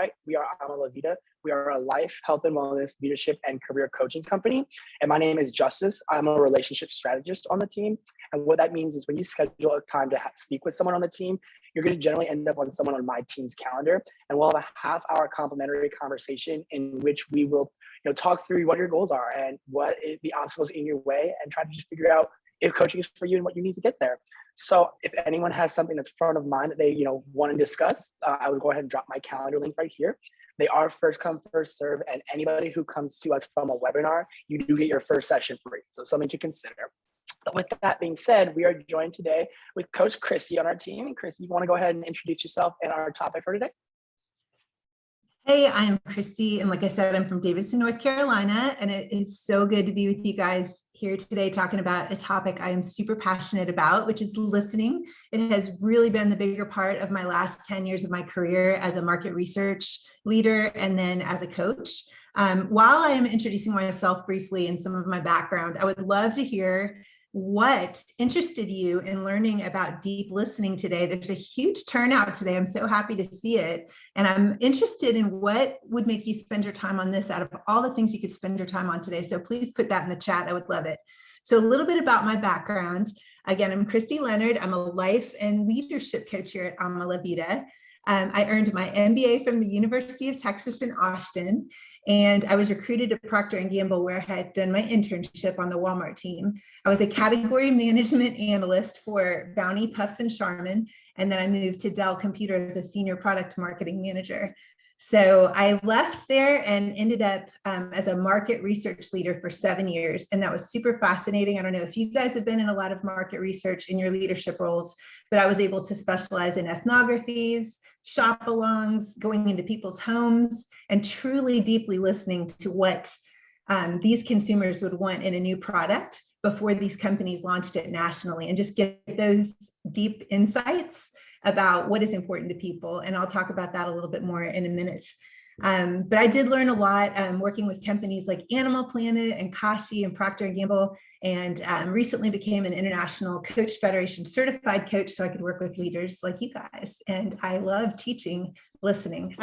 right, we are Ama La Vida. We are a life, health and wellness, leadership, and career coaching company. And my name is Justice. I'm a relationship strategist on the team. And what that means is when you schedule a time to speak with someone on the team, you're going to generally end up on someone on my team's calendar. And we'll have a half-hour complimentary conversation in which we will talk through what your goals are and what the obstacles in your way and try to just figure out if coaching is for you and what you need to get there. So if anyone has something that's front of mind that they want to discuss, I would go ahead and drop my calendar link right here. They are first come, first serve, and anybody who comes to us from a webinar, you do get your first session free. So something to consider. But with that being said, we are joined today with Coach Christy on our team. And Christy, you want to go ahead and introduce yourself and our topic for today? Hey, I'm Christy, and like I said, I'm from Davidson, North Carolina, and it is so good to be with you guys here today talking about a topic I am super passionate about, which is listening. It has really been the bigger part of my last 10 years of my career as a market research leader and then as a coach. While I am introducing myself briefly and some of my background, I would love to hear what interested you in learning about deep listening today. There's a huge turnout today. I'm so happy to see it. And I'm interested in what would make you spend your time on this out of all the things you could spend your time on today. So please put that in the chat. I would love it. So a little bit about my background. Again, I'm Kristi Leonard. I'm a life and leadership coach here at Ama La Vida. I earned my MBA from the University of Texas in Austin, and I was recruited to Procter & Gamble, where I had done my internship on the Walmart team. I was a category management analyst for Bounty, Puffs, and Charmin, and then I moved to Dell Computer as a senior product marketing manager. So I left there and ended up as a market research leader for 7 years, and that was super fascinating. I don't know if you guys have been in a lot of market research in your leadership roles, but I was able to specialize in ethnographies, shop-alongs, going into people's homes, and truly deeply listening to what these consumers would want in a new product before these companies launched it nationally, and just get those deep insights about what is important to people. And I'll talk about that a little bit more in a minute. But I did learn a lot working with companies like Animal Planet and Kashi and Procter & Gamble, and recently became an International Coach Federation certified coach so I could work with leaders like you guys. And I love teaching listening.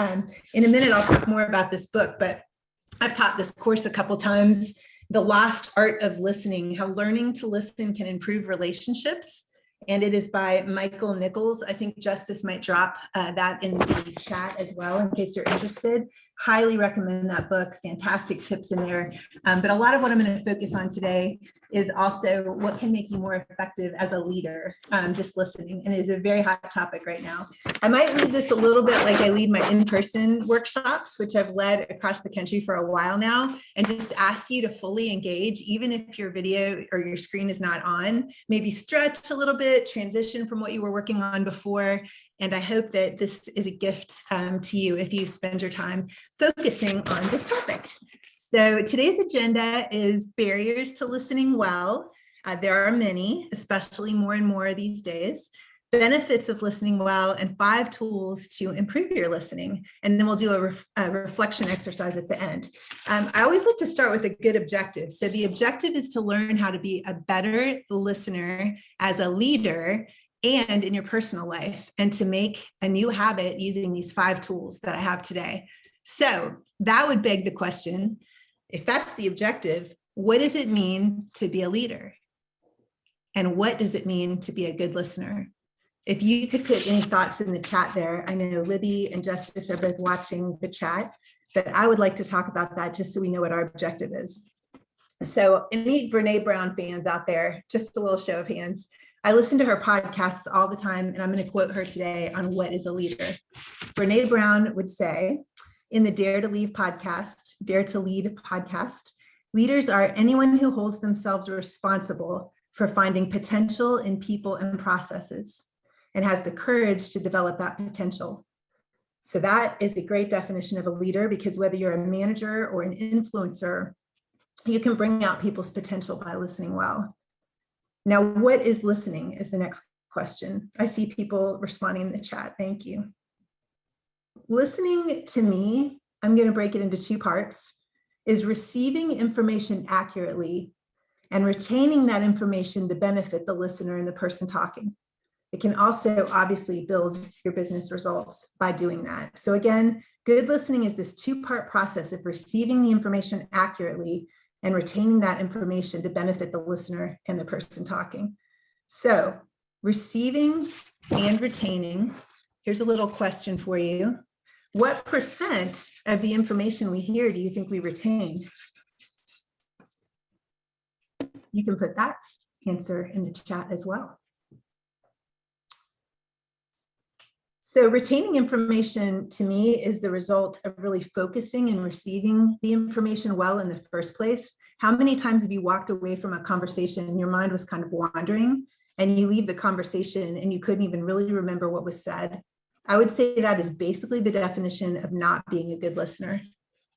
In a minute, I'll talk more about this book, but I've taught this course a couple times, The Lost Art of Listening, How Learning to Listen Can Improve Relationships. And it is by Michael Nichols. I think Justice might drop that in the chat as well in case you're interested. Highly recommend that book. Fantastic tips in there. But a lot of what I'm going to focus on today is also what can make you more effective as a leader, just listening. And it is a very hot topic right now. I might lead this a little bit like I lead my in-person workshops, which I've led across the country for a while now, and just ask you to fully engage, even if your video or your screen is not on. Maybe stretch a little bit, transition from what you were working on before. And I hope that this is a gift to you if you spend your time focusing on this topic. So today's agenda is barriers to listening well. There are many, especially more and more these days. Benefits of listening well, and 5 tools to improve your listening. And then we'll do a reflection exercise at the end. I always like to start with a good objective. So the objective is to learn how to be a better listener as a leader and in your personal life, and to make a new habit using these 5 tools that I have today. So that would beg the question, if that's the objective, what does it mean to be a leader? And what does it mean to be a good listener? If you could put any thoughts in the chat there. I know Libby and Justice are both watching the chat, but I would like to talk about that just so we know what our objective is. So any Brene Brown fans out there, just a little show of hands. I listen to her podcasts all the time, and I'm going to quote her today on what is a leader. Brene Brown would say, in the Dare to Lead podcast, leaders are anyone who holds themselves responsible for finding potential in people and processes and has the courage to develop that potential. So that is a great definition of a leader, because whether you're a manager or an influencer, you can bring out people's potential by listening well. Now, what is listening is the next question. I see people responding in the chat. Thank you. Listening to me, I'm going to break it into 2 parts, is receiving information accurately and retaining that information to benefit the listener and the person talking. It can also obviously build your business results by doing that. So again, good listening is this two-part process of receiving the information accurately and retaining that information to benefit the listener and the person talking. So receiving and retaining, here's a little question for you. What percent of the information we hear do you think we retain? You can put that answer in the chat as well. So retaining information to me is the result of really focusing and receiving the information well in the first place. How many times have you walked away from a conversation and your mind was kind of wandering and you leave the conversation and you couldn't even really remember what was said? I would say that is basically the definition of not being a good listener.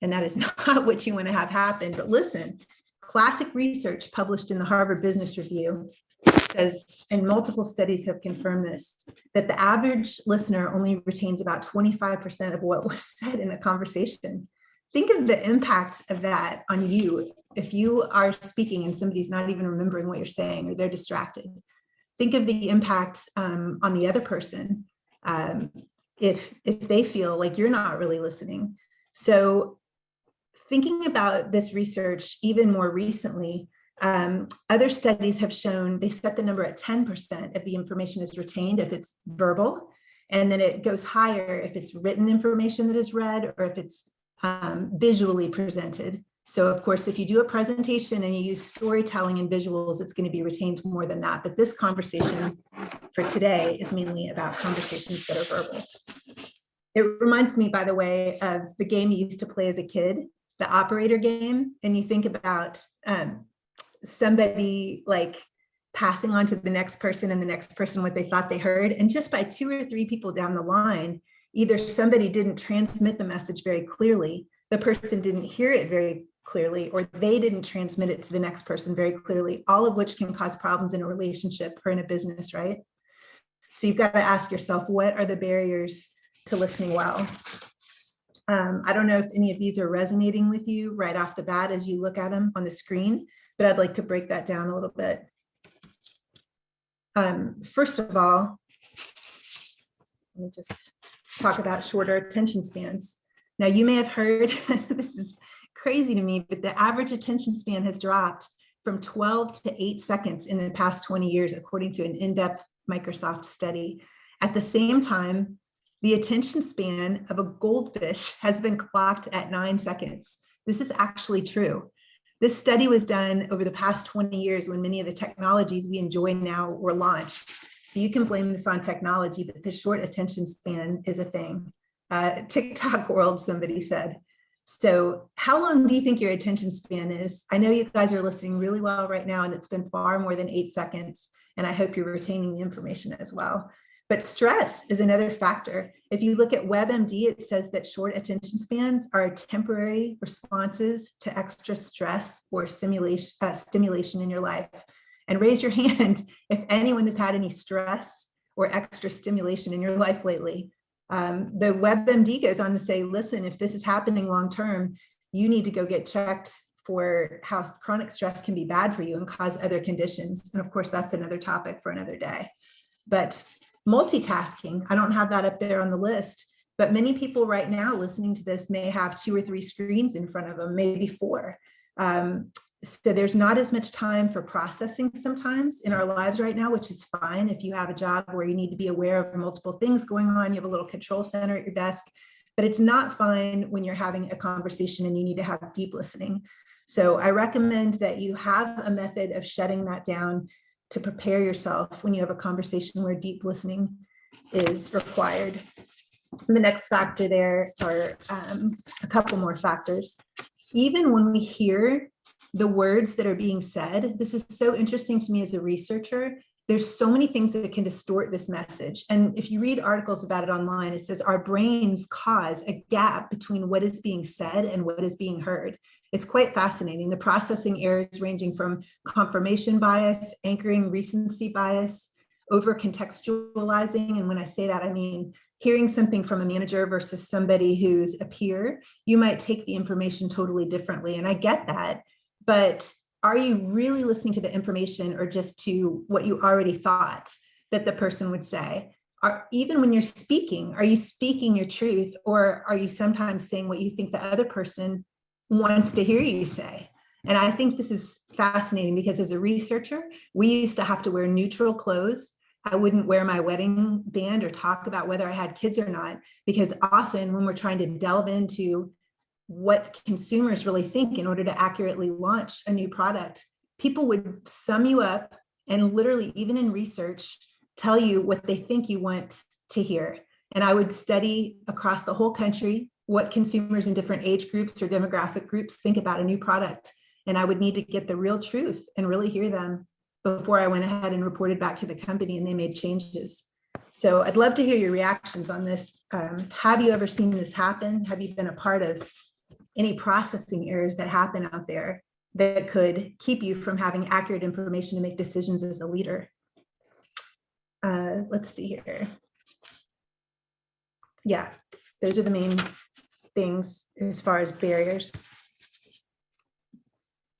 And that is not what you want to have happen. But listen, classic research published in the Harvard Business Review says, and multiple studies have confirmed this, that the average listener only retains about 25% of what was said in a conversation. Think of the impact of that on you if you are speaking and somebody's not even remembering what you're saying or they're distracted. Think of the impact on the other person if they feel like you're not really listening. So thinking about this research even more recently, other studies have shown they set the number at 10% of the information is retained if it's verbal, and then it goes higher if it's written information that is read or if it's visually presented. So of course, if you do a presentation and you use storytelling and visuals, it's going to be retained more than that. But this conversation for today is mainly about conversations that are verbal. It reminds me, by the way, of the game you used to play as a kid, the operator game. And you think about somebody like passing on to the next person and the next person what they thought they heard. And just by 2 or 3 people down the line, either somebody didn't transmit the message very clearly, the person didn't hear it very clearly, or they didn't transmit it to the next person very clearly, all of which can cause problems in a relationship or in a business, right? So you've got to ask yourself, what are the barriers to listening well? I don't know if any of these are resonating with you right off the bat as you look at them on the screen, but I'd like to break that down a little bit. First of all, let me just talk about shorter attention spans. Now, you may have heard, this is crazy to me, but the average attention span has dropped from 12 to 8 seconds in the past 20 years, according to an in-depth Microsoft study. At the same time, the attention span of a goldfish has been clocked at 9 seconds. This is actually true. This study was done over the past 20 years when many of the technologies we enjoy now were launched. So you can blame this on technology, but the short attention span is a thing. TikTok world, somebody said. So how long do you think your attention span is? I know you guys are listening really well right now, and it's been far more than 8 seconds, and I hope you're retaining the information as well. But stress is another factor. If you look at WebMD, it says that short attention spans are temporary responses to extra stress or stimulation in your life. And raise your hand if anyone has had any stress or extra stimulation in your life lately. The WebMD goes on to say, listen, if this is happening long-term, you need to go get checked for how chronic stress can be bad for you and cause other conditions. And of course, that's another topic for another day. But multitasking, I don't have that up there on the list, but many people right now listening to this may have 2 or 3 screens in front of them, maybe 4. So there's not as much time for processing sometimes in our lives right now, which is fine. If you have a job where you need to be aware of multiple things going on, you have a little control center at your desk, but it's not fine when you're having a conversation and you need to have deep listening. So I recommend that you have a method of shutting that down to prepare yourself when you have a conversation where deep listening is required. And the next factor there are a couple more factors. Even when we hear the words that are being said, this is so interesting to me as a researcher. There's so many things that can distort this message. And if you read articles about it online, it says our brains cause a gap between what is being said and what is being heard. It's quite fascinating. The processing errors ranging from confirmation bias, anchoring recency bias, over contextualizing. And when I say that, I mean hearing something from a manager versus somebody who's a peer, you might take the information totally differently. And I get that. But are you really listening to the information or just to what you already thought? that the person would say? Even when you're speaking, are you speaking your truth, or are you sometimes saying what you think the other person wants to hear you say? And I think this is fascinating because as a researcher, we used to have to wear neutral clothes. I wouldn't wear my wedding band or talk about whether I had kids or not, because often when we're trying to delve into what consumers really think in order to accurately launch a new product, people would sum you up and literally, even in research, tell you what they think you want to hear. And I would study across the whole country what consumers in different age groups or demographic groups think about a new product. And I would need to get the real truth and really hear them before I went ahead and reported back to the company and they made changes. So I'd love to hear your reactions on this. Have you ever seen this happen? Have you been a part of any processing errors that happen out there that could keep you from having accurate information to make decisions as a leader? Let's see here. Yeah, those are the main things as far as barriers.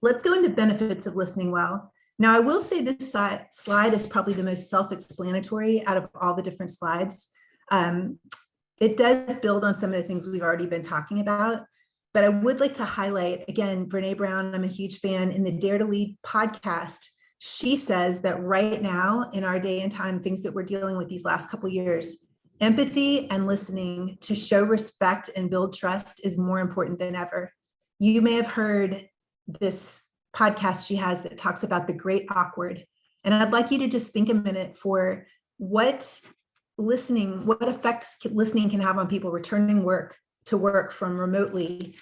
Let's go into benefits of listening well. Now, I will say this slide is probably the most self-explanatory out of all the different slides. It does build on some of the things we've already been talking about, but I would like to highlight, again, Brene Brown, I'm a huge fan, in the Dare to Lead podcast. She says that right now in our day and time, things that we're dealing with these last couple of years, empathy and listening to show respect and build trust is more important than ever. You may have heard this podcast she has that talks about the great awkward. And I'd like you to just think a minute for what effect listening can have on people returning to work from remotely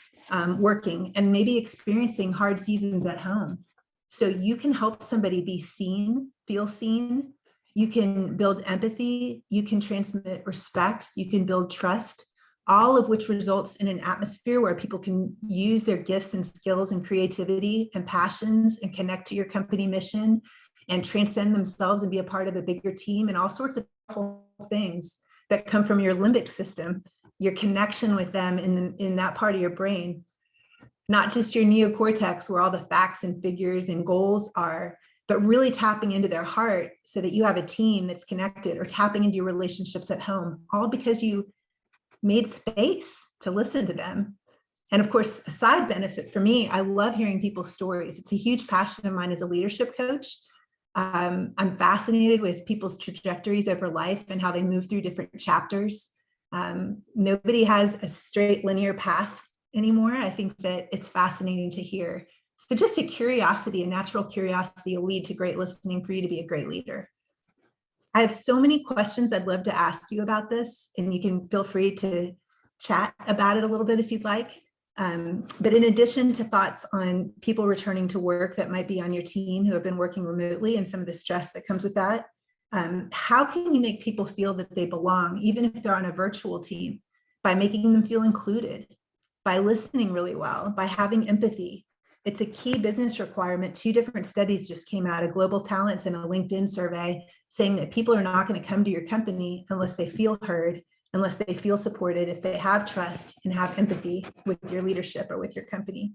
working and maybe experiencing hard seasons at home. So you can help somebody be seen, feel seen. You can build empathy. You can transmit respect. You can build trust, all of which results in an atmosphere where people can use their gifts and skills and creativity and passions and connect to your company mission and transcend themselves and be a part of a bigger team and all sorts of things that come from your limbic system, your connection with them in that part of your brain. Not just your neocortex where all the facts and figures and goals are, but really tapping into their heart so that you have a team that's connected, or tapping into your relationships at home, all because you made space to listen to them. And of course, a side benefit for me, I love hearing people's stories. It's a huge passion of mine as a leadership coach. I'm fascinated with people's trajectories over life and how they move through different chapters. Nobody has a straight linear path anymore. I think that it's fascinating to hear. So just a curiosity, a natural curiosity will lead to great listening for you to be a great leader. I have so many questions I'd love to ask you about this, and you can feel free to chat about it a little bit if you'd like. But in addition to thoughts on people returning to work that might be on your team who have been working remotely and some of the stress that comes with that, how can you make people feel that they belong, even if they're on a virtual team, by making them feel included, by listening really well, by having empathy? It's a key business requirement. 2 different studies just came out, a global talents and a LinkedIn survey, saying that people are not going to come to your company unless they feel heard, unless they feel supported, if they have trust and have empathy with your leadership or with your company.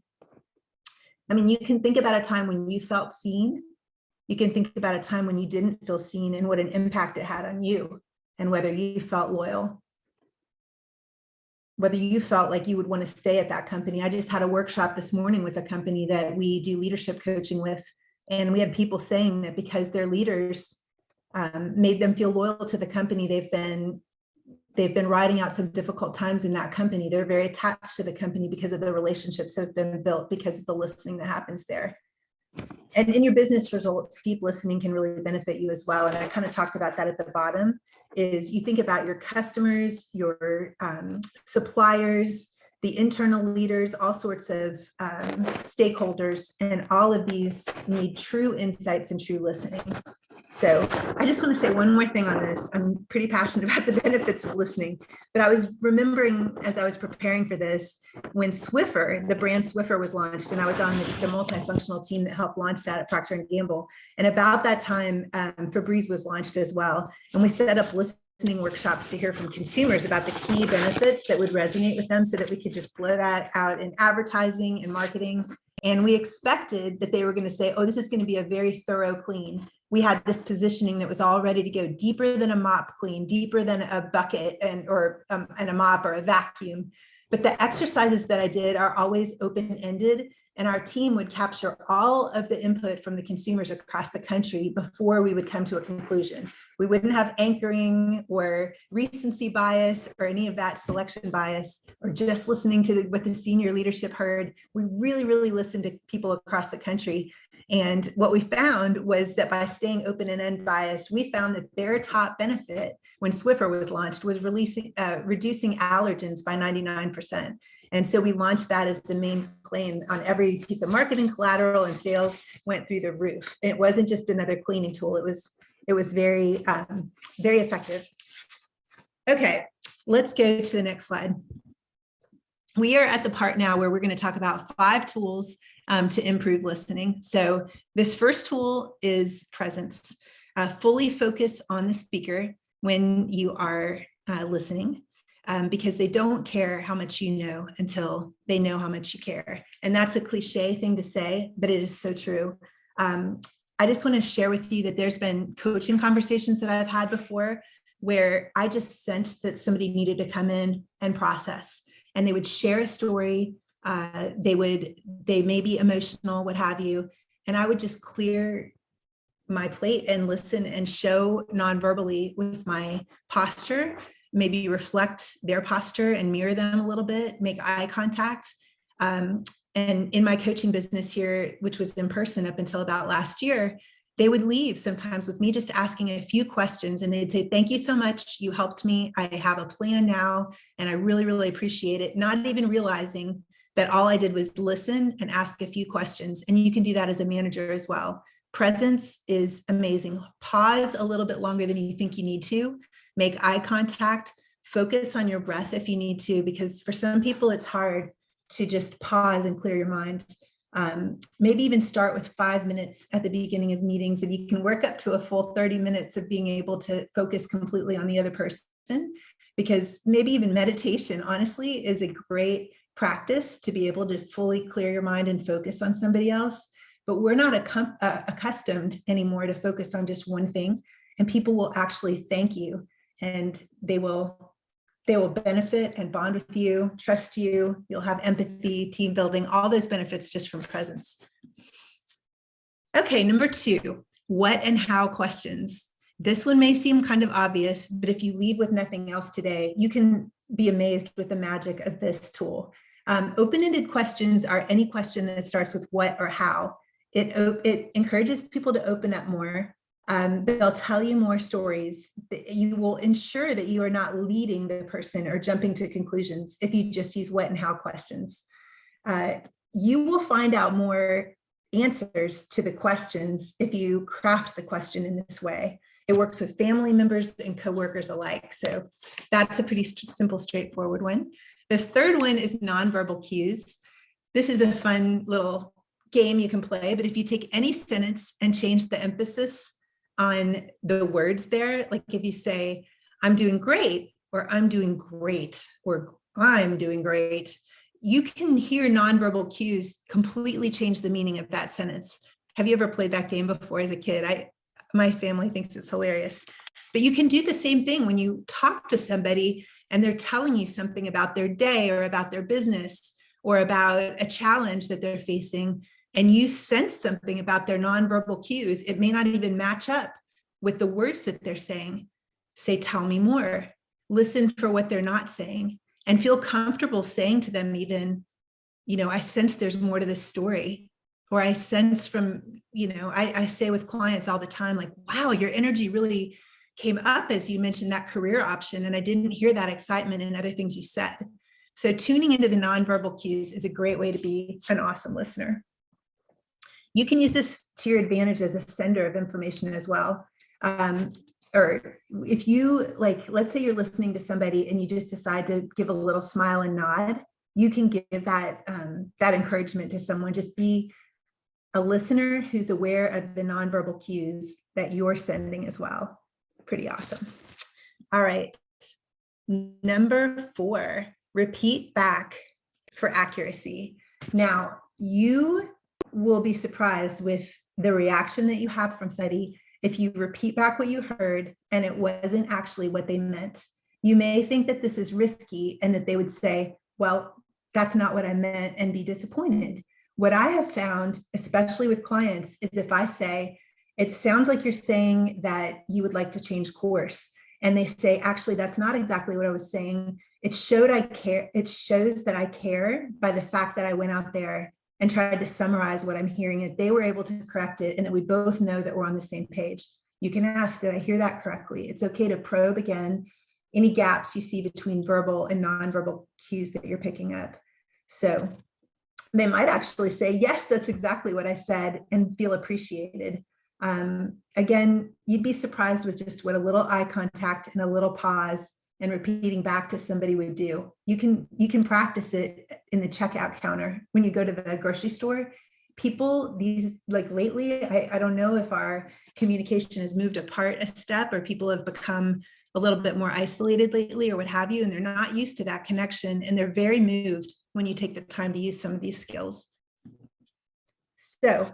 I mean, you can think about a time when you felt seen. You can think about a time when you didn't feel seen and what an impact it had on you and whether you felt loyal, whether you felt like you would want to stay at that company. I just had a workshop this morning with a company that we do leadership coaching with, and we had people saying that because their leaders made them feel loyal to the company, they've been riding out some difficult times in that company. They're very attached to the company because of the relationships that have been built, because of the listening that happens there. And in your business results, deep listening can really benefit you as well. And I kind of talked about that at the bottom, is you think about your customers, your suppliers, the internal leaders, all sorts of stakeholders, and all of these need true insights and true listening. So I just want to say one more thing on this. I'm pretty passionate about the benefits of listening, but I was remembering as I was preparing for this, when Swiffer, the brand Swiffer, was launched, and I was on the multifunctional team that helped launch that at Procter & Gamble. And about that time, Febreze was launched as well. And we set up listening workshops to hear from consumers about the key benefits that would resonate with them so that we could just blow that out in advertising and marketing. And we expected that they were going to say, oh, this is going to be a very thorough clean. we had this positioning that was all ready to go deeper than a mop clean, deeper than a bucket and a mop or a vacuum. But the exercises that I did are always open-ended, and our team would capture all of the input from the consumers across the country before we would come to a conclusion. We wouldn't have anchoring or recency bias or any of that selection bias, or just listening to what the senior leadership heard. We really, really listened to people across the country. And what we found was that by staying open and unbiased, we found that their top benefit when Swiffer was launched was reducing allergens by 99%. And so we launched that as the main claim on every piece of marketing collateral, and sales went through the roof. It wasn't just another cleaning tool. It was very, very effective. Okay, let's go to the next slide. We are at the part now where we're going to talk about 5 tools to improve listening. So this first tool is presence. Fully focus on the speaker when you are listening. Because they don't care how much you know until they know how much you care. And that's a cliche thing to say, but it is so true. I just want to share with you that there's been coaching conversations that I've had before where I just sensed that somebody needed to come in and process, and they would share a story. They may be emotional, what have you. And I would just clear my plate and listen and show non-verbally with my posture, maybe reflect their posture and mirror them a little bit, make eye contact. And in my coaching business here, which was in person up until about last year, they would leave sometimes with me just asking a few questions, and they'd say, "Thank you so much. You helped me. I have a plan now, and I really, really appreciate it." Not even realizing that all I did was listen and ask a few questions. And you can do that as a manager as well. Presence is amazing. Pause a little bit longer than you think you need to. Make eye contact, focus on your breath if you need to, because for some people it's hard to just pause and clear your mind. Maybe even start with 5 minutes at the beginning of meetings, and you can work up to a full 30 minutes of being able to focus completely on the other person, because maybe even meditation, honestly, is a great practice to be able to fully clear your mind and focus on somebody else. But we're not accustomed anymore to focus on just one thing, and people will actually thank you. And they will benefit and bond with you, trust you. You'll have empathy, team building, all those benefits just from presence. Okay, number 2, what and how questions. This one may seem kind of obvious, but if you leave with nothing else today, you can be amazed with the magic of this tool. Open-ended questions are any question that starts with what or how. It encourages people to open up more. They'll tell you more stories. You will ensure that you are not leading the person or jumping to conclusions if you just use what and how questions. You will find out more answers to the questions if you craft the question in this way. It works with family members and coworkers alike. So that's a pretty simple, straightforward one. The third one is nonverbal cues. This is a fun little game you can play, but if you take any sentence and change the emphasis on the words there, like if you say, "I'm doing great," or "I'm doing great," or "I'm doing great," you can hear nonverbal cues completely change the meaning of that sentence. Have you ever played that game before as a kid? My family thinks it's hilarious. But you can do the same thing when you talk to somebody and they're telling you something about their day or about their business or about a challenge that they're facing, and you sense something about their nonverbal cues. It may not even match up with the words that they're saying. Say, "Tell me more." Listen for what they're not saying, and feel comfortable saying to them even, "I sense there's more to this story." Or I sense from, I say with clients all the time, like, "Wow, your energy really came up as you mentioned that career option, and I didn't hear that excitement in other things you said." So tuning into the nonverbal cues is a great way to be an awesome listener. You can use this to your advantage as a sender of information as well. Or if you, let's say you're listening to somebody and you just decide to give a little smile and nod, you can give that encouragement to someone. Just be a listener who's aware of the nonverbal cues that you're sending as well. Pretty awesome. All right. Number 4, repeat back for accuracy. Now, you will be surprised with the reaction that you have from somebody If you repeat back what you heard and it wasn't actually what they meant, you may think that this is risky and that they would say, well, that's not what I meant, and be disappointed. What I have found, especially with clients, is if I say, it sounds like you're saying that you would like to change course, and they say, actually, that's not exactly what I was saying. It showed I care. It shows that I care by the fact that I went out there and tried to summarize what I'm hearing, and they were able to correct it, and that we both know that we're on the same page. You can ask, did I hear that correctly? It's okay to probe again any gaps you see between verbal and nonverbal cues that you're picking up. So they might actually say, yes, that's exactly what I said, and feel appreciated. Again, you'd be surprised with just what a little eye contact and a little pause and repeating back to somebody would do. You can practice it in the checkout counter when you go to the grocery store. People, like lately, I don't know if our communication has moved apart a step, or people have become a little bit more isolated lately, or what have you, and they're not used to that connection, and they're very moved when you take the time to use some of these skills. So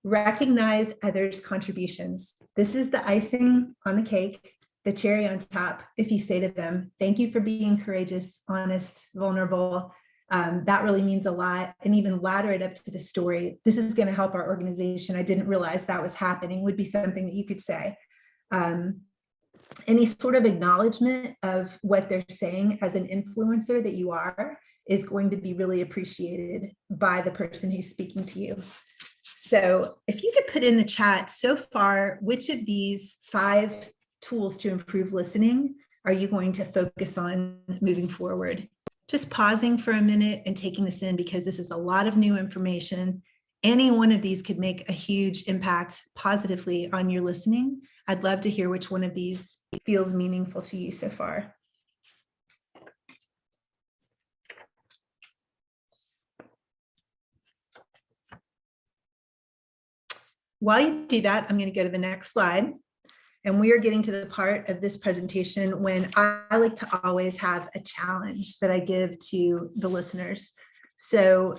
recognize others' contributions. This is the icing on the cake, the cherry on top. If you say to them, thank you for being courageous, honest, vulnerable, that really means a lot, and even ladder it up to the story. This is going to help our organization. I didn't realize that was happening, would be something that you could say. Any sort of acknowledgement of what they're saying as an influencer that you are is going to be really appreciated by the person who's speaking to you. So if you could put in the chat so far, which of these 5 tools to improve listening are you going to focus on moving forward? Just pausing for a minute and taking this in, because this is a lot of new information. Any one of these could make a huge impact positively on your listening. I'd love to hear which one of these feels meaningful to you so far. While you do that, I'm going to go to the next slide. And we are getting to the part of this presentation when I like to always have a challenge that I give to the listeners. So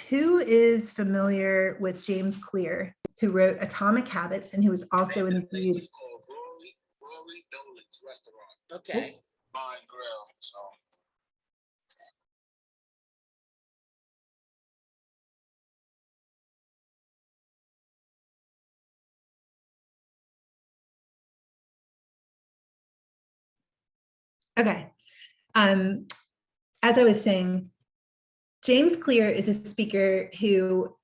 who is familiar with James Clear, who wrote Atomic Habits and who was also interviewed? Rory Dolan's restaurant. Okay. Bar and Grill. So. Okay. As I was saying, James Clear is a speaker who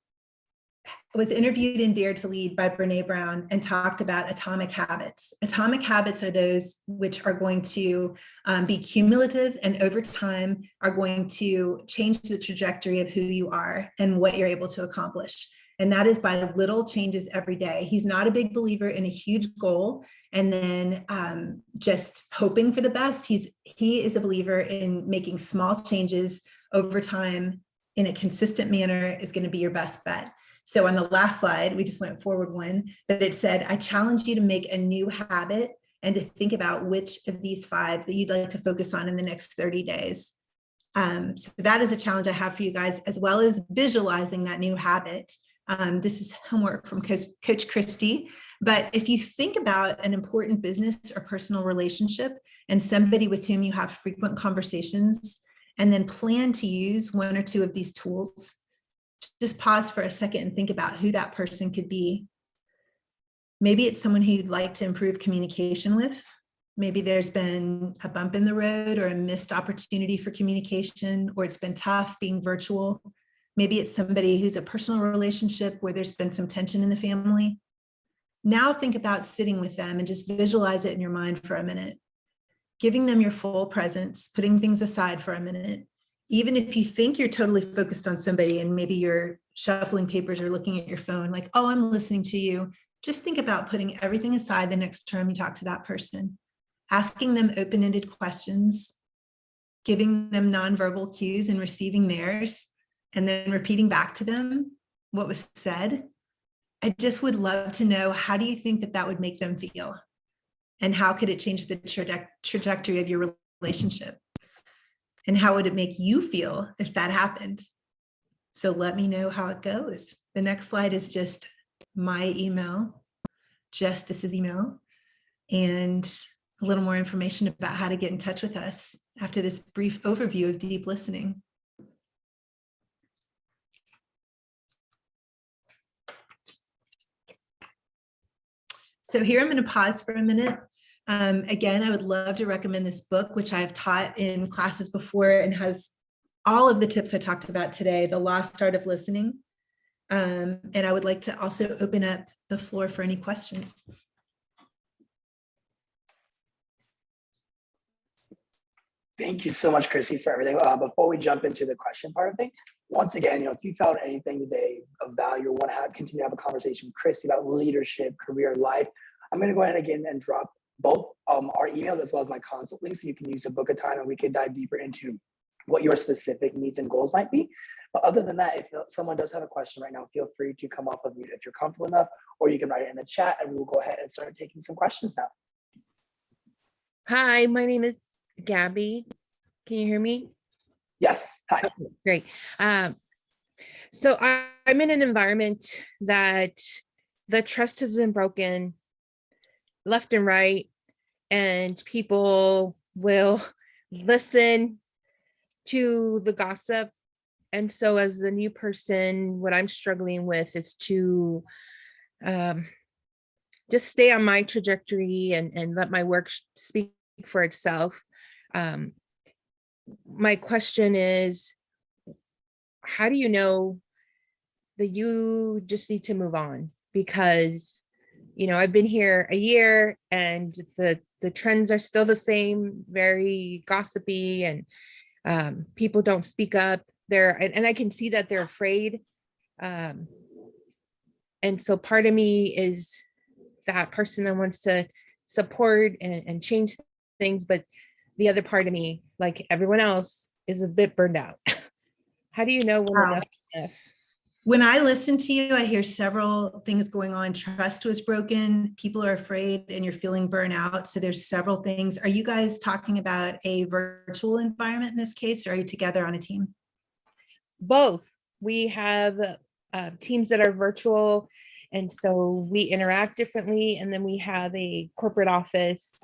was interviewed in Dare to Lead by Brene Brown and talked about atomic habits. Atomic habits are those which are going to be cumulative, and over time are going to change the trajectory of who you are and what you're able to accomplish. And that is by little changes every day. He's not a big believer in a huge goal and then just hoping for the best. He is a believer in making small changes over time in a consistent manner is going to be your best bet. So on the last slide, we just went forward one, but it said, I challenge you to make a new habit and to think about which of these 5 that you'd like to focus on in the next 30 days. So that is a challenge I have for you guys, as well as visualizing that new habit. This is homework from Coach Christy. But if you think about an important business or personal relationship and somebody with whom you have frequent conversations, and then plan to use 1 or 2 of these tools, just pause for a second and think about who that person could be. Maybe it's someone who you'd like to improve communication with. Maybe there's been a bump in the road or a missed opportunity for communication, or it's been tough being virtual. Maybe it's somebody who's a personal relationship where there's been some tension in the family. Now think about sitting with them and just visualize it in your mind for a minute, giving them your full presence, putting things aside for a minute. Even if you think you're totally focused on somebody and maybe you're shuffling papers or looking at your phone, like, oh, I'm listening to you. Just think about putting everything aside the next time you talk to that person, asking them open-ended questions, giving them nonverbal cues and receiving theirs, and then repeating back to them what was said. I just would love to know, how do you think that that would make them feel? And how could it change the trajectory of your relationship? And how would it make you feel if that happened? So let me know how it goes. The next slide is just my email, Justice's email and a little more information about how to get in touch with us after this brief overview of deep listening. So here I'm going to pause for a minute. Again, I would love to recommend this book, which I've taught in classes before and has all of the tips I talked about today, The Lost Art of Listening. And I would like to also open up the floor for any questions. Thank you so much, Christy, for everything. Before we jump into the question part of things, once again, if you found anything today of value or want to continue to have a conversation with Christy about leadership, career, life, I'm going to go ahead again and drop both our emails as well as my consult link, so you can use to book a time and we can dive deeper into what your specific needs and goals might be. But other than that, if someone does have a question right now, feel free to come off of mute if you're comfortable enough, or you can write it in the chat and we will go ahead and start taking some questions now. Hi, my name is Gabby. Can you hear me? Yes. Hi. Okay, great. So I'm in an environment that the trust has been broken left and right, and people will listen to the gossip. And so as a new person, what I'm struggling with is to just stay on my trajectory and let my work speak for itself. My question is, how do you know that you just need to move on? Because, I've been here a year and the trends are still the same, very gossipy, and people don't speak up there. And I can see that they're afraid. And so part of me is that person that wants to support and change things, but the other part of me, like everyone else, is a bit burned out. How do you know when enough is enough? When I listen to you, I hear several things going on. Trust was broken, people are afraid, and you're feeling burnout. So there's several things. Are you guys talking about a virtual environment in this case, or are you together on a team? Both. We have teams that are virtual, and so we interact differently. And then we have a corporate office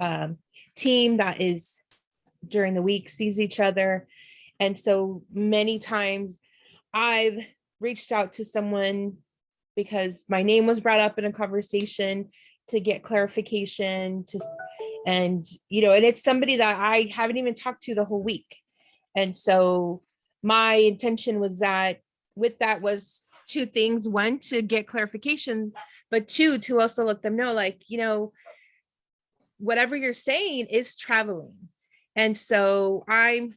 team that is during the week sees each other. And so many times I've reached out to someone because my name was brought up in a conversation to get clarification and it's somebody that I haven't even talked to the whole week. And so my intention was that with that was two things: one, to get clarification, but two, to also let them know, whatever you're saying is traveling. And so I'm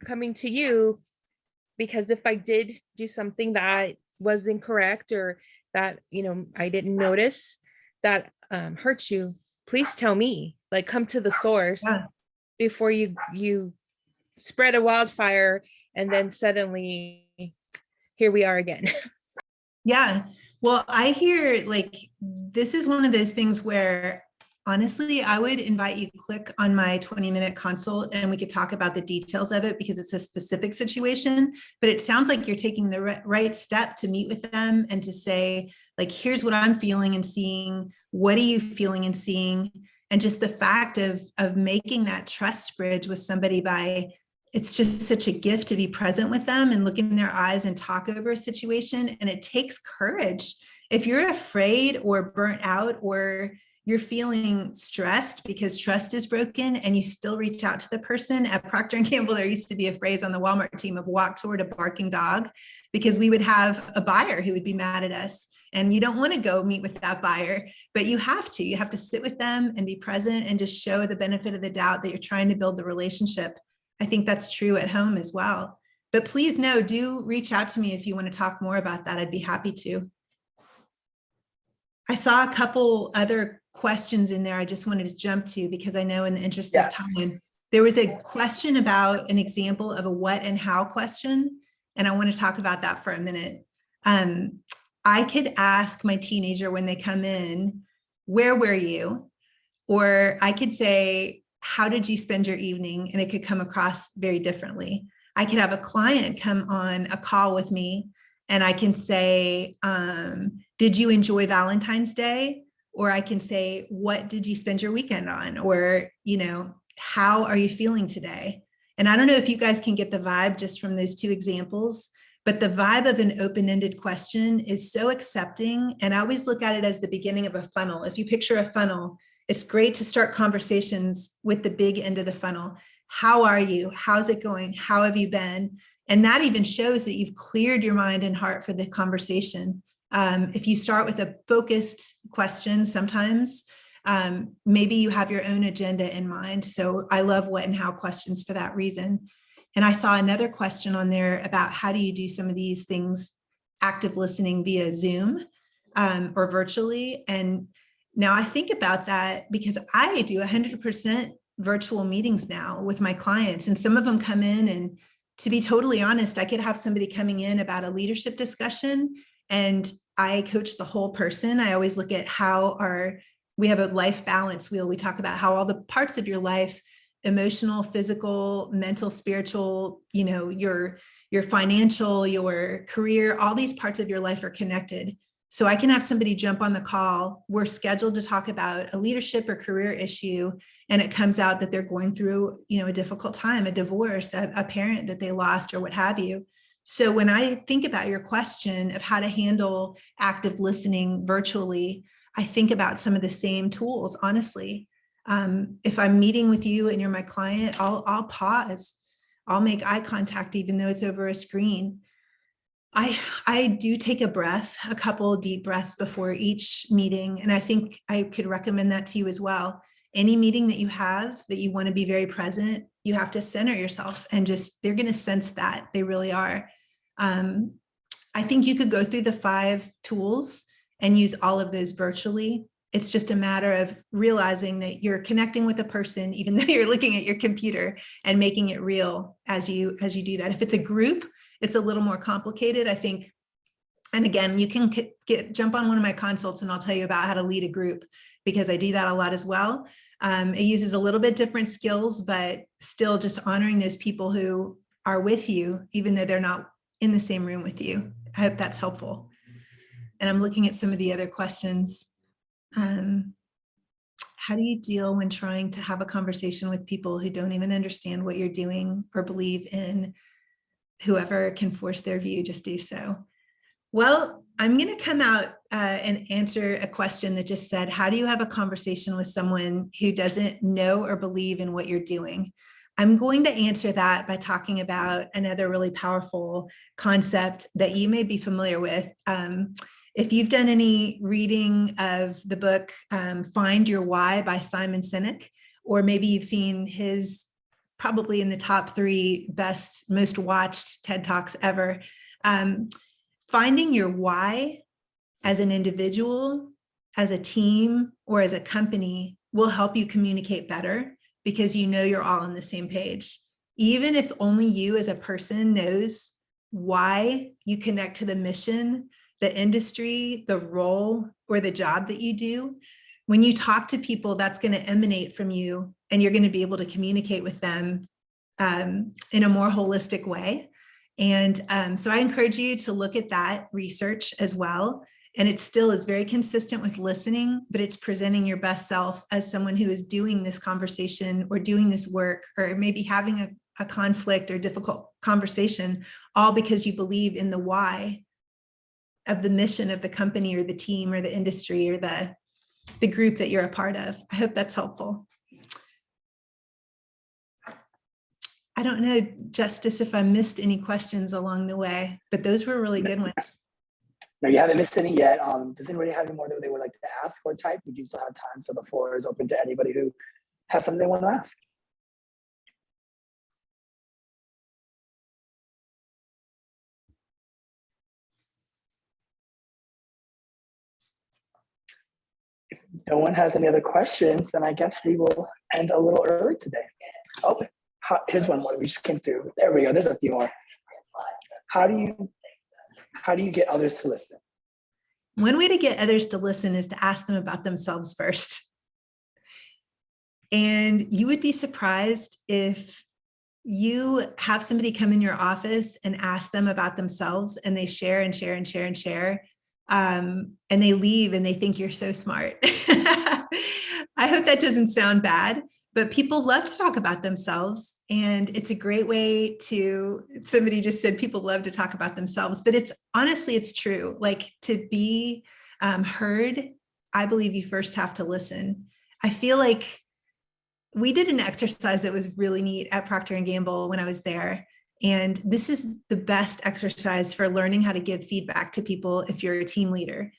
coming to you because if I did do something that was incorrect or that, I didn't notice that hurts you, please tell me, come to the source before you spread a wildfire and then suddenly here we are again. Yeah. Well, I hear this is one of those things where honestly, I would invite you to click on my 20-minute consult and we could talk about the details of it because it's a specific situation, but it sounds like you're taking the right step to meet with them and to say, here's what I'm feeling and seeing. What are you feeling and seeing? And just the fact of making that trust bridge with somebody it's just such a gift to be present with them and look in their eyes and talk over a situation. And it takes courage. If you're afraid or burnt out or you're feeling stressed because trust is broken and you still reach out to the person. At Procter & Gamble, there used to be a phrase on the Walmart team of walk toward a barking dog, because we would have a buyer who would be mad at us. And you don't want to go meet with that buyer, but you have to sit with them and be present and just show the benefit of the doubt that you're trying to build the relationship. I think that's true at home as well. But please do reach out to me if you want to talk more about that. I'd be happy to. I saw a couple other questions in there I just wanted to jump to because I know in the interest of time, there was a question about an example of a what and how question. And I want to talk about that for a minute. I could ask my teenager when they come in, where were you? Or I could say, how did you spend your evening? And it could come across very differently. I could have a client come on a call with me and I can say, did you enjoy Valentine's Day? or I can say, what did you spend your weekend on? Or, how are you feeling today? And I don't know if you guys can get the vibe just from those two examples, but the vibe of an open-ended question is so accepting. And I always look at it as the beginning of a funnel. If you picture a funnel, it's great to start conversations with the big end of the funnel. How are you? How's it going? How have you been? And that even shows that you've cleared your mind and heart for the conversation. If you start with a focused question, sometimes maybe you have your own agenda in mind. So I love what and how questions for that reason. And I saw another question on there about how do you do some of these things, active listening via Zoom or virtually. And now I think about that because I do 100% virtual meetings now with my clients, and some of them come in, and to be totally honest, I could have somebody coming in about a leadership discussion and I coach the whole person. I always look at we have a life balance wheel. We talk about how all the parts of your life, emotional, physical, mental, spiritual, your financial, your career, all these parts of your life are connected. So I can have somebody jump on the call. We're scheduled to talk about a leadership or career issue, and it comes out that they're going through, a difficult time, a divorce, a parent that they lost, or what have you. So when I think about your question of how to handle active listening virtually, I think about some of the same tools, honestly. If I'm meeting with you and you're my client, I'll pause. I'll make eye contact, even though it's over a screen. I do take a couple deep breaths before each meeting. And I think I could recommend that to you as well. Any meeting that you have that you want to be very present, you have to center yourself and they're going to sense that. They really are. I think you could go through the 5 tools and use all of those virtually. It's just a matter of realizing that you're connecting with a person, even though you're looking at your computer, and making it real as you do that. If it's a group, it's a little more complicated, I think. And again, you can jump on one of my consults and I'll tell you about how to lead a group, because I do that a lot as well. It uses a little bit different skills, but still just honoring those people who are with you, even though they're not in the same room with you. I hope that's helpful. And I'm looking at some of the other questions. How do you deal when trying to have a conversation with people who don't even understand what you're doing or believe in? Whoever can force their view, just do so. Well, I'm going to come out and answer a question that just said, how do you have a conversation with someone who doesn't know or believe in what you're doing? I'm going to answer that by talking about another really powerful concept that you may be familiar with. If you've done any reading of the book, Find Your Why by Simon Sinek, or maybe you've seen his probably in the top 3 best, most watched TED Talks ever. Finding your why as an individual, as a team, or as a company will help you communicate better, because you're all on the same page. Even if only you as a person knows why you connect to the mission, the industry, the role, or the job that you do, when you talk to people, that's going to emanate from you, and you're going to be able to communicate with them in a more holistic way. And so I encourage you to look at that research as well. And it still is very consistent with listening, but it's presenting your best self as someone who is doing this conversation or doing this work, or maybe having a conflict or difficult conversation, all because you believe in the why of the mission of the company or the team or the industry or the group that you're a part of. I hope that's helpful. I don't know, Justice, if I missed any questions along the way, but those were really good ones. No, you haven't missed any yet. Does anybody have any more that they would like to ask or type? We do still have time, so the floor is open to anybody who has something they want to ask. If no one has any other questions, then I guess we will end a little early today. Oh, here's one more we just came through. There we go. There's a few more. How do you get others to listen? One way to get others to listen is to ask them about themselves first. And you would be surprised if you have somebody come in your office and ask them about themselves, and they share and share and share and share. and they leave and they think you're so smart. I hope that doesn't sound bad, but people love to talk about themselves. And it's a great way to, somebody just said people love to talk about themselves, but it's honestly, it's true. Like to be heard, I believe you first have to listen. I feel like we did an exercise that was really neat at Procter & Gamble when I was there. And this is the best exercise for learning how to give feedback to people if you're a team leader.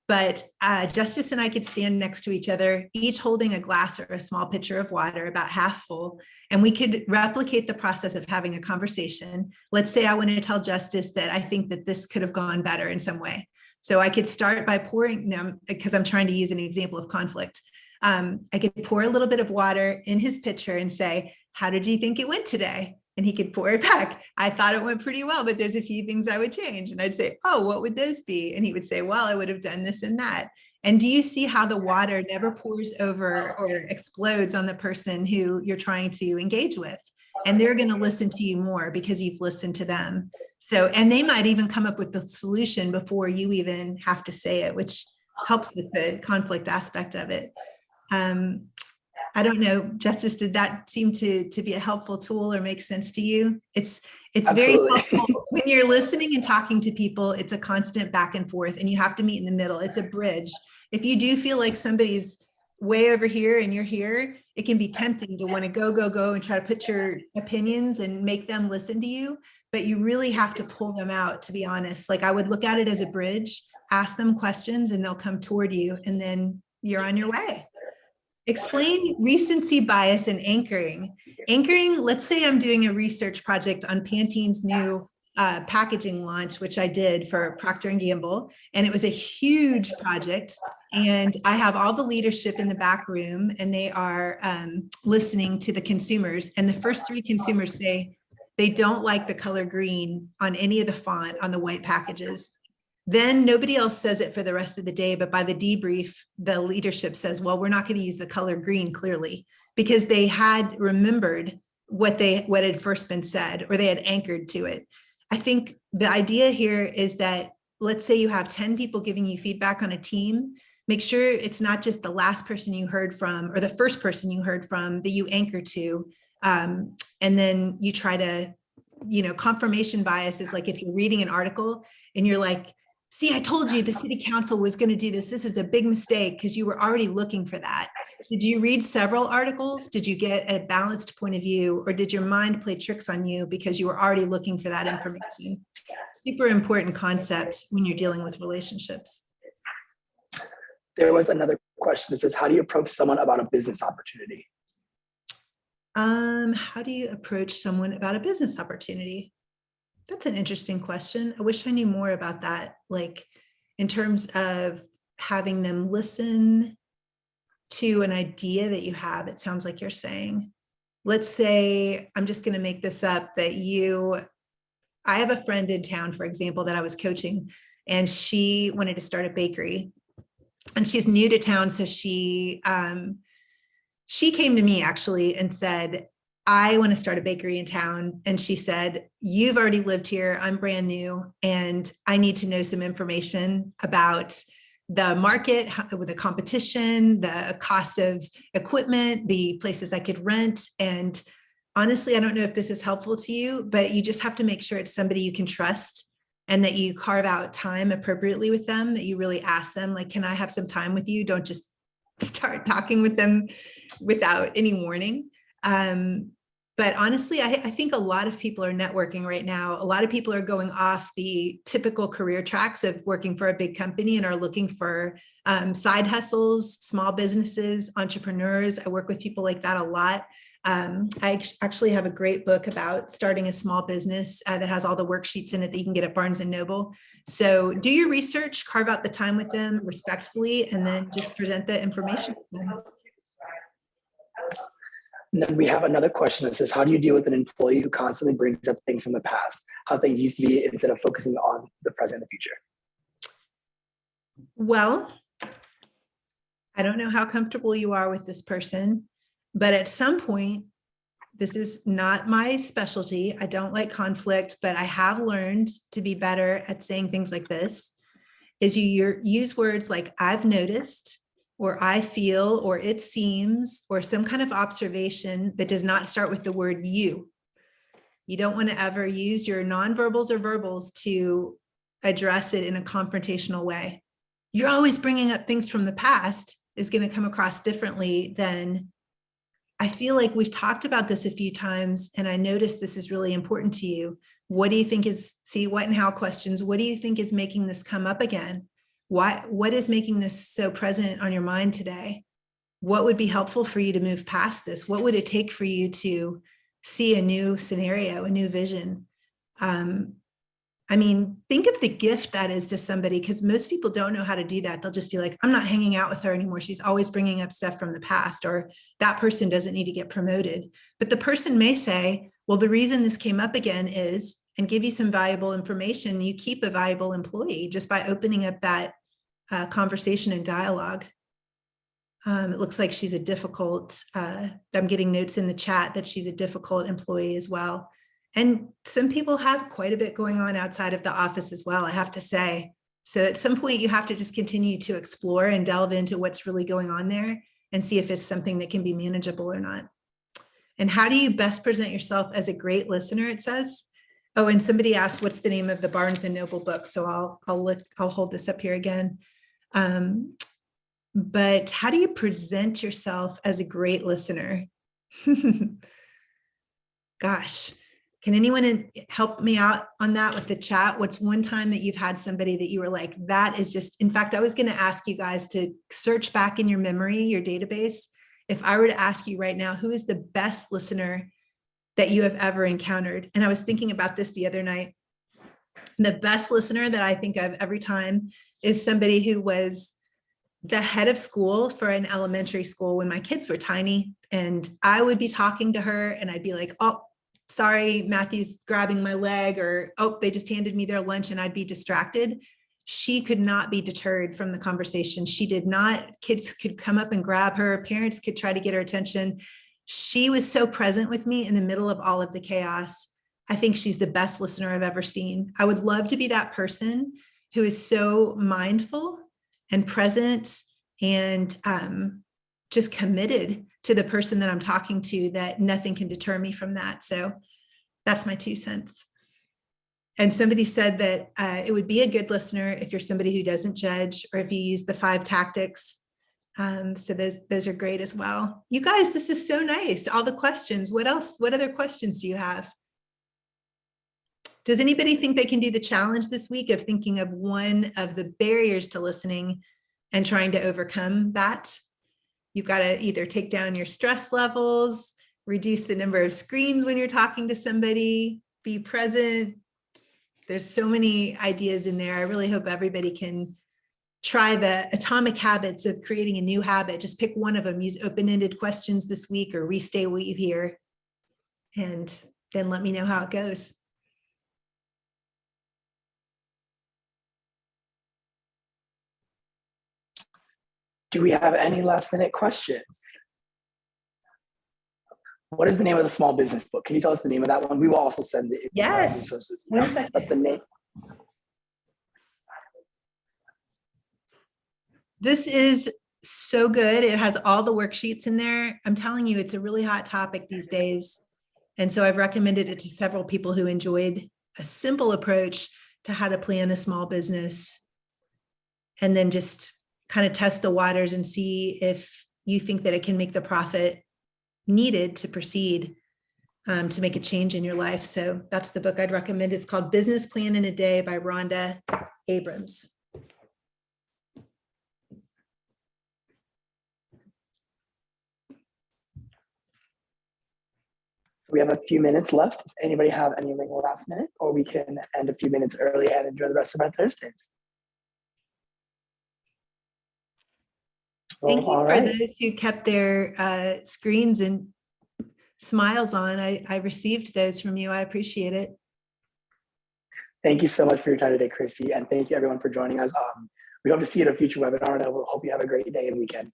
But Justice and I could stand next to each other, each holding a glass or a small pitcher of water, about half full, and we could replicate the process of having a conversation. Let's say I want to tell Justice that I think that this could have gone better in some way. So I could start by pouring, because I'm trying to use an example of conflict. I could pour a little bit of water in his pitcher and say, how did you think it went today? And he could pour it back. I thought it went pretty well, but there's a few things I would change. And I'd say, oh, what would those be? And he would say, well, I would have done this and that. And do you see how the water never pours over or explodes on the person who you're trying to engage with? And they're going to listen to you more because you've listened to them. So, and they might even come up with the solution before you even have to say it, which helps with the conflict aspect of it. I don't know, Justice, did that seem to be a helpful tool or make sense to you? It's very helpful when you're listening and talking to people. It's a constant back and forth, and you have to meet in the middle. It's a bridge. If you do feel like somebody's way over here and you're here, it can be tempting to want to go and try to put your opinions and make them listen to you. But you really have to pull them out, to be honest. Like I would look at it as a bridge, ask them questions, and they'll come toward you, and then you're on your way. Explain recency bias and anchoring. Anchoring, let's say I'm doing a research project on Pantene's new packaging launch, which I did for Procter & Gamble, and it was a huge project. And I have all the leadership in the back room, and they are listening to the consumers. And the first 3 consumers say they don't like the color green on any of the font on the white packages. Then nobody else says it for the rest of the day, but by the debrief, the leadership says, well, we're not going to use the color green clearly, because they had remembered what had first been said, or they had anchored to it. I think the idea here is that, let's say you have 10 people giving you feedback on a team, make sure it's not just the last person you heard from or the first person you heard from that you anchor to. And then you try to, confirmation bias is like if you're reading an article and you're like, see, I told you the city council was going to do this. This is a big mistake, because you were already looking for that. Did you read several articles? Did you get a balanced point of view, or did your mind play tricks on you because you were already looking for that information? Super important concept when you're dealing with relationships. There was another question that says, how do you approach someone about a business opportunity? How do you approach someone about a business opportunity? That's an interesting question. I wish I knew more about that, like in terms of having them listen to an idea that you have. It sounds like you're saying, let's say, I'm just going to make this up, that I have a friend in town, for example, that I was coaching, and she wanted to start a bakery, and she's new to town. So she came to me actually and said, I want to start a bakery in town. And she said, you've already lived here. I'm brand new, and I need to know some information about the market, with the competition, the cost of equipment, the places I could rent. And honestly, I don't know if this is helpful to you, but you just have to make sure it's somebody you can trust, and that you carve out time appropriately with them, that you really ask them, like, can I have some time with you? Don't just start talking with them without any warning. But honestly, I think a lot of people are networking right now. A lot of people are going off the typical career tracks of working for a big company and are looking for side hustles, small businesses, entrepreneurs. I work with people like that a lot. I actually have a great book about starting a small business that has all the worksheets in it that you can get at Barnes and Noble. So do your research, carve out the time with them respectfully, and then just present the information to them. And then we have another question that says, how do you deal with an employee who constantly brings up things from the past, how things used to be, instead of focusing on the present and the future? Well, I don't know how comfortable you are with this person, but at some point, this is not my specialty. I don't like conflict, but I have learned to be better at saying things like this. is you use words like I've noticed, or I feel, or it seems, or some kind of observation that does not start with the word you. You don't want to ever use your nonverbals or verbals to address it in a confrontational way. You're always bringing up things from the past is going to come across differently than, I feel like we've talked about this a few times, and I noticed this is really important to you. What do you think is, see what and how questions, what do you think is making this come up again? What is making this so present on your mind today? What would be helpful for you to move past this? What would it take for you to see a new scenario, a new vision? I mean, think of the gift that is to somebody, because most people don't know how to do that. They'll just be like, I'm not hanging out with her anymore. She's always bringing up stuff from the past, or that person doesn't need to get promoted. But the person may say, well, the reason this came up again is, and give you some valuable information. You keep a valuable employee just by opening up that conversation and dialogue. It looks like she's a difficult, I'm getting notes in the chat that she's a difficult employee as well. And some people have quite a bit going on outside of the office as well, I have to say. So at some point you have to just continue to explore and delve into what's really going on there and see if it's something that can be manageable or not. And how do you best present yourself as a great listener, it says. Oh, and somebody asked, what's the name of the Barnes and Noble book? So I'll hold this up here again. But how do you present yourself as a great listener? Gosh, can anyone help me out on that with the chat? What's one time that you've had somebody that you were like, that is just, in fact, I was going to ask you guys to search back in your memory, your database. If I were to ask you right now, who is the best listener that you have ever encountered? And I was thinking about this the other night. The best listener that I think of every time is somebody who was the head of school for an elementary school when my kids were tiny. And I would be talking to her and I'd be like, oh, sorry, Matthew's grabbing my leg, or, oh, they just handed me their lunch, and I'd be distracted. She could not be deterred from the conversation. She did not, kids could come up and grab her, parents could try to get her attention. She was so present with me in the middle of all of the chaos. I think she's the best listener I've ever seen. I would love to be that person who is so mindful and present and just committed to the person that I'm talking to, that nothing can deter me from that. So that's my 2 cents. And somebody said that it would be a good listener if you're somebody who doesn't judge, or if you use the 5 tactics. So those are great as well. You guys, this is so nice. All the questions. What else? What other questions do you have? Does anybody think they can do the challenge this week of thinking of one of the barriers to listening and trying to overcome that? You've got to either take down your stress levels, reduce the number of screens when you're talking to somebody, be present. There's so many ideas in there. I really hope everybody can try the atomic habits of creating a new habit. Just pick one of them, use open-ended questions this week, or restate what you hear, and then let me know how it goes. Do we have any last minute questions? What is the name of the small business book? Can you tell us the name of that one? We will also send it. Yes. Resources. 1 second. But the name. This is so good. It has all the worksheets in there. I'm telling you, it's a really hot topic these days. And so I've recommended it to several people who enjoyed a simple approach to how to plan a small business, and then just kind of test the waters and see if you think that it can make the profit needed to proceed, to make a change in your life. So that's the book I'd recommend. It's called Business Plan in a Day by Rhonda Abrams. So we have a few minutes left. Does anybody have anything last minute, or we can end a few minutes early and enjoy the rest of our Thursdays? Thank you all for right. those who kept their screens and smiles on. I received those from you. I appreciate it. Thank you so much for your time today, Christy. And thank you everyone for joining us. We hope to see you at a future webinar, and I hope you have a great day and weekend.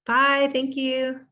Bye. Thank you.